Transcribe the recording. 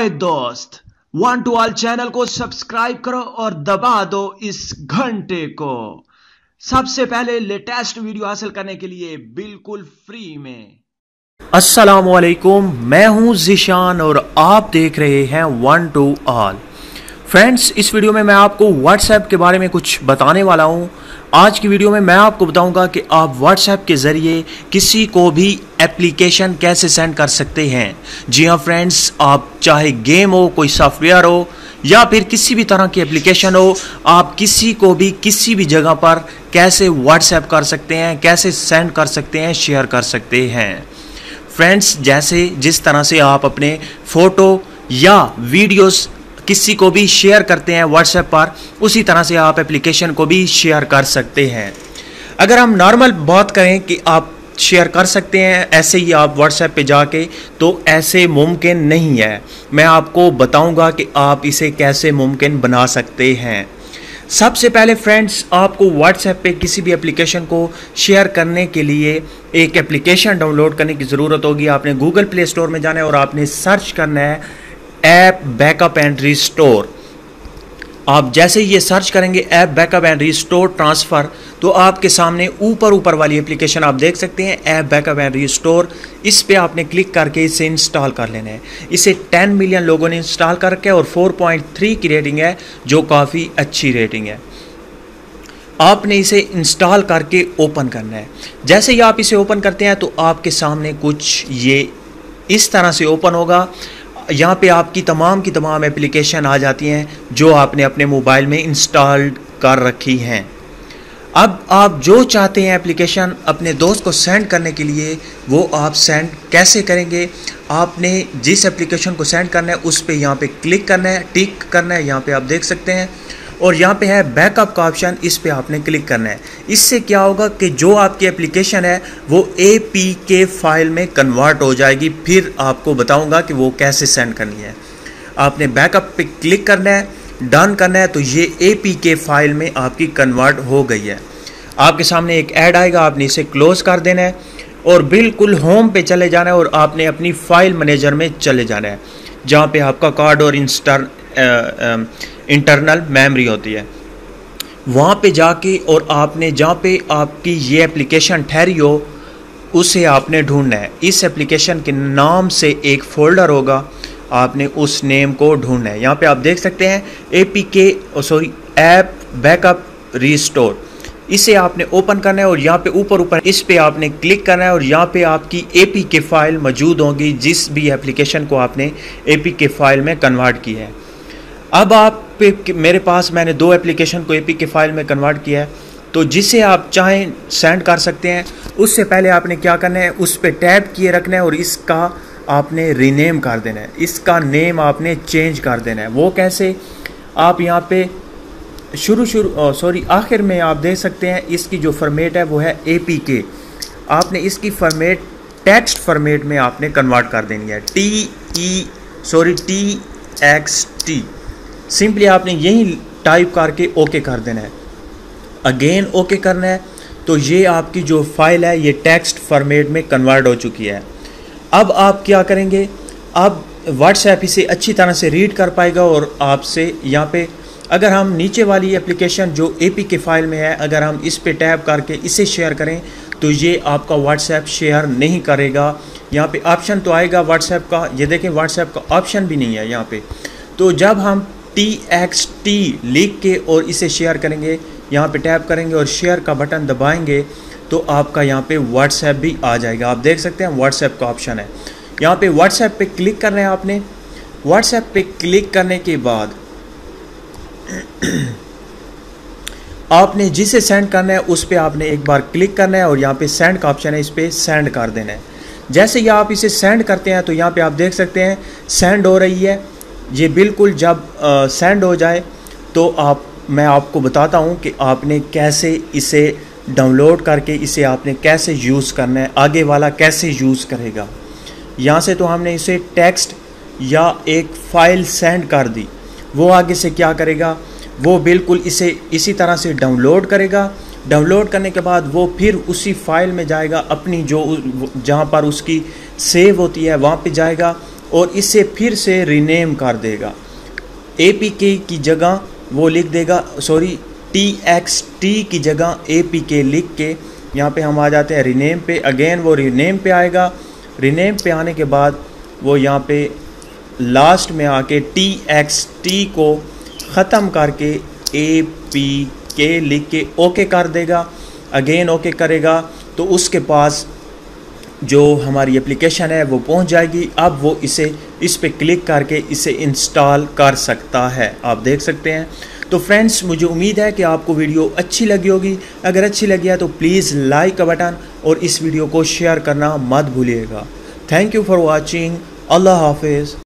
ओए दोस्त, one two all channel को सब्सक्राइब करो और दबा दो इस घंटे को सबसे पहले लेटेस्ट वीडियो हासिल करने के लिए बिल्कुल फ्री में। अस्सलामुअलैकुम, मैं हूं ज़िशान और आप देख रहे हैं वन टू ऑल। फ्रेंड्स, इस वीडियो में मैं आपको व्हाट्सएप के बारे में कुछ बताने वाला हूं। आज की वीडियो में मैं आपको बताऊंगा कि आप व्हाट्सएप के ज़रिए किसी को भी एप्लीकेशन कैसे सेंड कर सकते हैं। जी हाँ फ्रेंड्स, आप चाहे गेम हो, कोई सॉफ्टवेयर हो या फिर किसी भी तरह की एप्लीकेशन हो, आप किसी को भी किसी भी जगह पर कैसे व्हाट्सएप कर सकते हैं, कैसे सेंड कर सकते हैं, शेयर कर सकते हैं। फ्रेंड्स, जैसे जिस तरह से आप अपने फ़ोटो या वीडियोस किसी को भी शेयर करते हैं व्हाट्सएप पर, उसी तरह से आप एप्लीकेशन को भी शेयर कर सकते हैं। अगर हम नॉर्मल बात करें कि आप शेयर कर सकते हैं ऐसे ही आप व्हाट्सएप पे जाके, तो ऐसे मुमकिन नहीं है। मैं आपको बताऊंगा कि आप इसे कैसे मुमकिन बना सकते हैं। सबसे पहले फ्रेंड्स, आपको व्हाट्सएप पे किसी भी एप्लीकेशन को शेयर करने के लिए एक एप्लीकेशन डाउनलोड करने की ज़रूरत होगी। आपने गूगल प्ले स्टोर में जाना है और आपने सर्च करना है ऐप बैकअप एंड रिस्टोर। आप जैसे ही ये सर्च करेंगे app backup and restore transfer, तो आपके सामने ऊपर वाली एप्लीकेशन आप देख सकते हैं ऐप बैकअप एंड रिस्टोर। इस पे आपने क्लिक करके इसे इंस्टॉल कर लेना है। इसे 10 मिलियन लोगों ने इंस्टॉल कर रखा है और 4.3 की रेटिंग है, जो काफ़ी अच्छी रेटिंग है। आपने इसे इंस्टॉल करके ओपन करना है। जैसे ही आप इसे ओपन करते हैं तो आपके सामने कुछ ये इस तरह से ओपन होगा। यहाँ पे आपकी तमाम की तमाम एप्लीकेशन आ जाती हैं जो आपने अपने मोबाइल में इंस्टॉल कर रखी हैं। अब आप जो चाहते हैं एप्लीकेशन अपने दोस्त को सेंड करने के लिए, वो आप सेंड कैसे करेंगे। आपने जिस एप्लीकेशन को सेंड करना है उस पे यहाँ पे क्लिक करना है, टिक करना है, यहाँ पे आप देख सकते हैं। और यहाँ पे है बैकअप का ऑप्शन, इस पे आपने क्लिक करना है। इससे क्या होगा कि जो आपकी एप्लीकेशन है वो APK फाइल में कन्वर्ट हो जाएगी। फिर आपको बताऊंगा कि वो कैसे सेंड करनी है। आपने बैकअप पे क्लिक करना है, डन करना है, तो ये APK फाइल में आपकी कन्वर्ट हो गई है। आपके सामने एक ऐड आएगा, आपने इसे क्लोज कर देना है और बिल्कुल होम पे चले जाना है और आपने अपनी फाइल मैनेजर में चले जाना है, जहाँ पे आपका कार्ड और इंटरनल मेमोरी होती है। वहाँ पे जाके और आपने जहाँ पे आपकी ये एप्लीकेशन ठहरी हो उसे आपने ढूंढना है। इस एप्लीकेशन के नाम से एक फ़ोल्डर होगा, आपने उस नेम को ढूंढना है। यहाँ पे आप देख सकते हैं ऐप बैकअप रिस्टोर। इसे आपने ओपन करना है और यहाँ पे ऊपर इस पे आपने क्लिक करना है और यहाँ पे आपकी APK फाइल मौजूद होगी, जिस भी एप्लीकेशन को आपने APK फाइल में कन्वर्ट की है। अब आप मेरे पास मैंने 2 एप्लीकेशन को APK फाइल में कन्वर्ट किया है, तो जिसे आप चाहें सेंड कर सकते हैं। उससे पहले आपने क्या करना है, उस पर टैप किए रखना है और इसका आपने रीनेम कर देना है। इसका नेम आपने चेंज कर देना है। वो कैसे, आप यहाँ पे आखिर में आप देख सकते हैं इसकी जो फॉर्मेट है वो है APK। आपने इसकी फॉर्मेट टेक्स्ट फॉर्मेट में आपने कन्वर्ट कर देनी है, TXT। सिंपली आपने यही टाइप करके ओके कर देना है, अगेन ओके करना है। तो ये आपकी जो फाइल है ये टेक्स्ट फॉर्मेट में कन्वर्ट हो चुकी है। अब आप क्या करेंगे, अब व्हाट्सएप इसे अच्छी तरह से रीड कर पाएगा और आपसे यहाँ पे अगर हम नीचे वाली एप्लीकेशन जो APK फाइल में है, अगर हम इस पे टैप करके इसे शेयर करें तो ये आपका व्हाट्सएप शेयर नहीं करेगा। यहाँ पे ऑप्शन तो आएगा व्हाट्सएप का, ये देखें व्हाट्सएप का ऑप्शन भी नहीं है यहाँ पे। तो जब हम TXT लिख के और इसे शेयर करेंगे, यहाँ पे टैप करेंगे और शेयर का बटन दबाएंगे, तो आपका यहाँ पे व्हाट्सएप भी आ जाएगा। आप देख सकते हैं व्हाट्सएप का ऑप्शन है। यहाँ पे व्हाट्सएप पे क्लिक करना है आपने। व्हाट्सएप पे क्लिक करने के बाद आपने जिसे सेंड करना है उस पे आपने एक बार क्लिक करना है और यहाँ पे सेंड का ऑप्शन है, इस पे सेंड कर देना है। जैसे ही आप इसे सेंड करते हैं तो यहाँ पे आप देख सकते हैं सेंड हो रही है। ये बिल्कुल जब सेंड हो जाए तो मैं आपको बताता हूँ कि आपने कैसे इसे डाउनलोड करके इसे आपने कैसे यूज़ करना है, आगे वाला कैसे यूज़ करेगा। यहाँ से तो हमने इसे टेक्स्ट या एक फ़ाइल सेंड कर दी, वो आगे से क्या करेगा, वो बिल्कुल इसे इसी तरह से डाउनलोड करेगा। डाउनलोड करने के बाद वो फिर उसी फाइल में जाएगा, अपनी जो जहाँ पर उसकी सेव होती है वहाँ पे जाएगा और इसे फिर से रीनेम कर देगा। APK की जगह वो लिख देगा, सॉरी TXT की जगह APK लिख के यहाँ पे हम आ जाते हैं रीनेम पे। अगेन वो रीनेम पे आएगा। रीनेम पे आने के बाद वो यहाँ पे लास्ट में आके TXT को ख़त्म करके APK लिख के ओके कर देगा। अगेन ओके करेगा तो उसके पास जो हमारी एप्लीकेशन है वो पहुंच जाएगी। अब वो इस पे क्लिक करके इसे इंस्टॉल कर सकता है। आप देख सकते हैं। तो फ्रेंड्स, मुझे उम्मीद है कि आपको वीडियो अच्छी लगी होगी। अगर अच्छी लगी है तो प्लीज़ लाइक का बटन और इस वीडियो को शेयर करना मत भूलिएगा। Thank you for watching. अल्लाह हाफिज़।